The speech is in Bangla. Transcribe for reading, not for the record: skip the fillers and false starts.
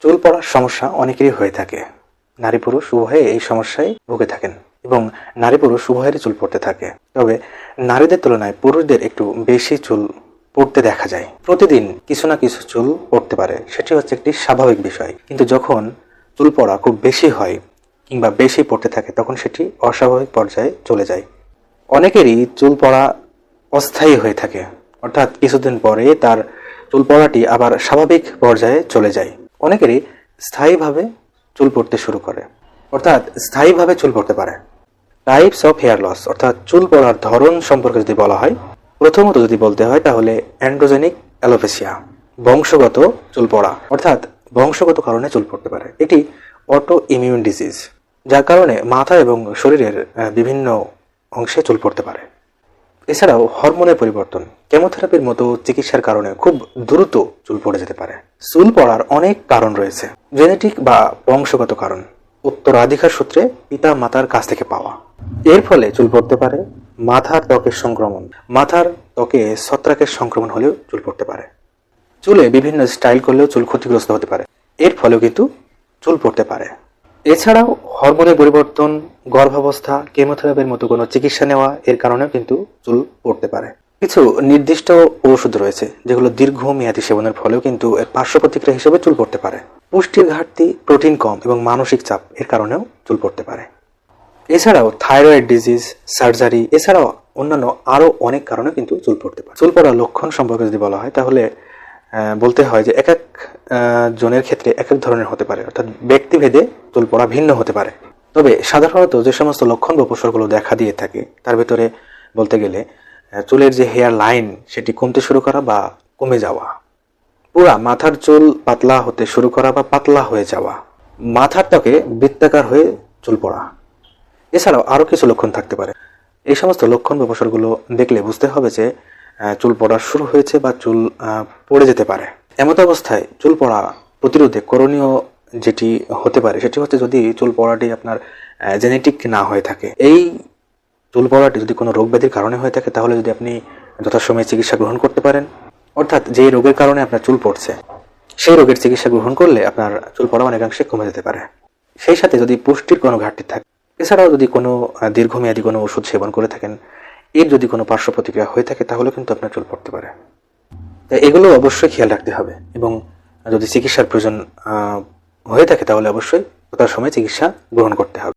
চুল পড়ার সমস্যা অনেকেরই হয়ে থাকে। নারী পুরুষ উভয়ে এই সমস্যায় ভুগে থাকেন এবং নারী পুরুষ উভয়েরই চুল পড়তে থাকে। তবে নারীদের তুলনায় পুরুষদের একটু বেশি চুল পড়তে দেখা যায়। প্রতিদিন কিছু না কিছু চুল পড়তে পারে, সেটি হচ্ছে একটি স্বাভাবিক বিষয়। কিন্তু যখন চুল পড়া খুব বেশি হয় কিংবা বেশি পড়তে থাকে তখন সেটি অস্বাভাবিক পর্যায়ে চলে যায়। অনেকেরই চুল পড়া অস্থায়ী হয়ে থাকে, অর্থাৎ কিছুদিন পরে তার চুল পড়াটি আবার স্বাভাবিক পর্যায়ে চলে যায়। অনেকেরই স্থায়ীভাবে চুল পড়তে শুরু করে, অর্থাৎ স্থায়ীভাবে চুল পড়তে পারে। টাইপস অফ হেয়ার লস অর্থাৎ চুল পড়ার ধরন সম্পর্কে যদি বলা হয়, প্রথমত যদি বলতে হয় তাহলে অ্যান্ড্রোজেনিক অ্যালোপেসিয়া, বংশগত চুল পড়া, অর্থাৎ বংশগত কারণে চুল পড়তে পারে। এটি অটো ইমিউন ডিজিজ, যার কারণে মাথা এবং শরীরের বিভিন্ন অংশে চুল পড়তে পারে। এছাড়াও হরমোনের পরিবর্তন, কেমোথেরাপির মতো চিকিৎসার কারণে খুব দ্রুত চুল পড়ে যেতে পারে। চুল পড়ার অনেক কারণ রয়েছে। জেনেটিক বা বংশগত কারণ, উত্তরাধিকার সূত্রে পিতা মাতার কাছ থেকে পাওয়া, এর ফলে চুল পড়তে পারে। মাথার ত্বকের সংক্রমণ, মাথার ত্বকে ছত্রাকের সংক্রমণ হলেও চুল পড়তে পারে। চুলে বিভিন্ন স্টাইল করলেও চুল ক্ষতিগ্রস্ত হতে পারে, এর ফলেও কিন্তু চুল পড়তে পারে। এছাড়াও হরমোনের পরিবর্তন, গর্ভাবস্থা, কেমোথেরাপির মতো কোনো চিকিৎসা নেওয়া, এর কারণেও কিন্তু চুল পড়তে পারে। কিছু নির্দিষ্ট ওষুধ রয়েছে যেগুলো দীর্ঘমেয়াদী সেবনের ফলেও কিন্তু এর পার্শ্ব প্রতিক্রিয়া হিসেবে চুল পড়তে পারে। পুষ্টির ঘাটতি, প্রোটিন কম এবং মানসিক চাপ, এর কারণেও চুল পড়তে পারে। এছাড়াও থাইরয়েড ডিজিজ, সার্জারি, এছাড়াও অন্যান্য আরও অনেক কারণে কিন্তু চুল পড়তে পারে। চুল পড়ার লক্ষণ সম্পর্কে যদি বলা হয় তাহলে বলতে হয় যে এক এক জনের ক্ষেত্রে এক এক ধরনের হতে পারে, অর্থাৎ ব্যক্তিভেদে চুল পড়া ভিন্ন হতে পারে। তবে সাধারণত যে সমস্ত লক্ষণ বা উপসর্গগুলো দেখা দিয়ে থাকে তার ভেতরে বলতে গেলে চুলের যে হেয়ার লাইন সেটি কমতে শুরু করা বা কমে যাওয়া, পুরা মাথার চুল পাতলা হতে শুরু করা বা পাতলা হয়ে যাওয়া, মাথার ত্বকে বৃত্তাকার হয়ে চুল পড়া, এছাড়াও আরও কিছু লক্ষণ থাকতে পারে। এই সমস্ত লক্ষণ বা উপসর্গগুলো দেখলে বুঝতে হবে যে চুল পড়া শুরু হয়েছে বা চুল পড়ে যেতে পারে। এমত অবস্থায় চুল পড়া প্রতিরোধে করণীয় যেটি হতে পারে সেটি হচ্ছে, যদি চুল পড়াটি আপনার জেনেটিক না হয়ে থাকে, এই চুল পড়াটি যদি কোনো রোগ ব্যাধির কারণে হয়ে থাকে তাহলে যদি আপনি যথাসময়ে চিকিৎসা গ্রহণ করতে পারেন, অর্থাৎ যেই রোগের কারণে আপনার চুল পড়ছে সেই রোগের চিকিৎসা গ্রহণ করলে আপনার চুল পড়া অনেকাংশে কমে যেতে পারে। সেই সাথে যদি পুষ্টির কোনো ঘাটতি থাকে, এছাড়াও যদি কোনো দীর্ঘমেয়াদী কোনো ওষুধ সেবন করে থাকেন, এর যদি কোনো পার্শ্ব প্রতিক্রিয়া হয়ে থাকে তাহলে কিন্তু আপনার চুল পড়তে পারে। তাই এগুলো অবশ্যই খেয়াল রাখতে হবে এবং যদি চিকিৎসার প্রয়োজন হয়ে থাকে তাহলে অবশ্যই তার সময় চিকিৎসা গ্রহণ করতে হবে।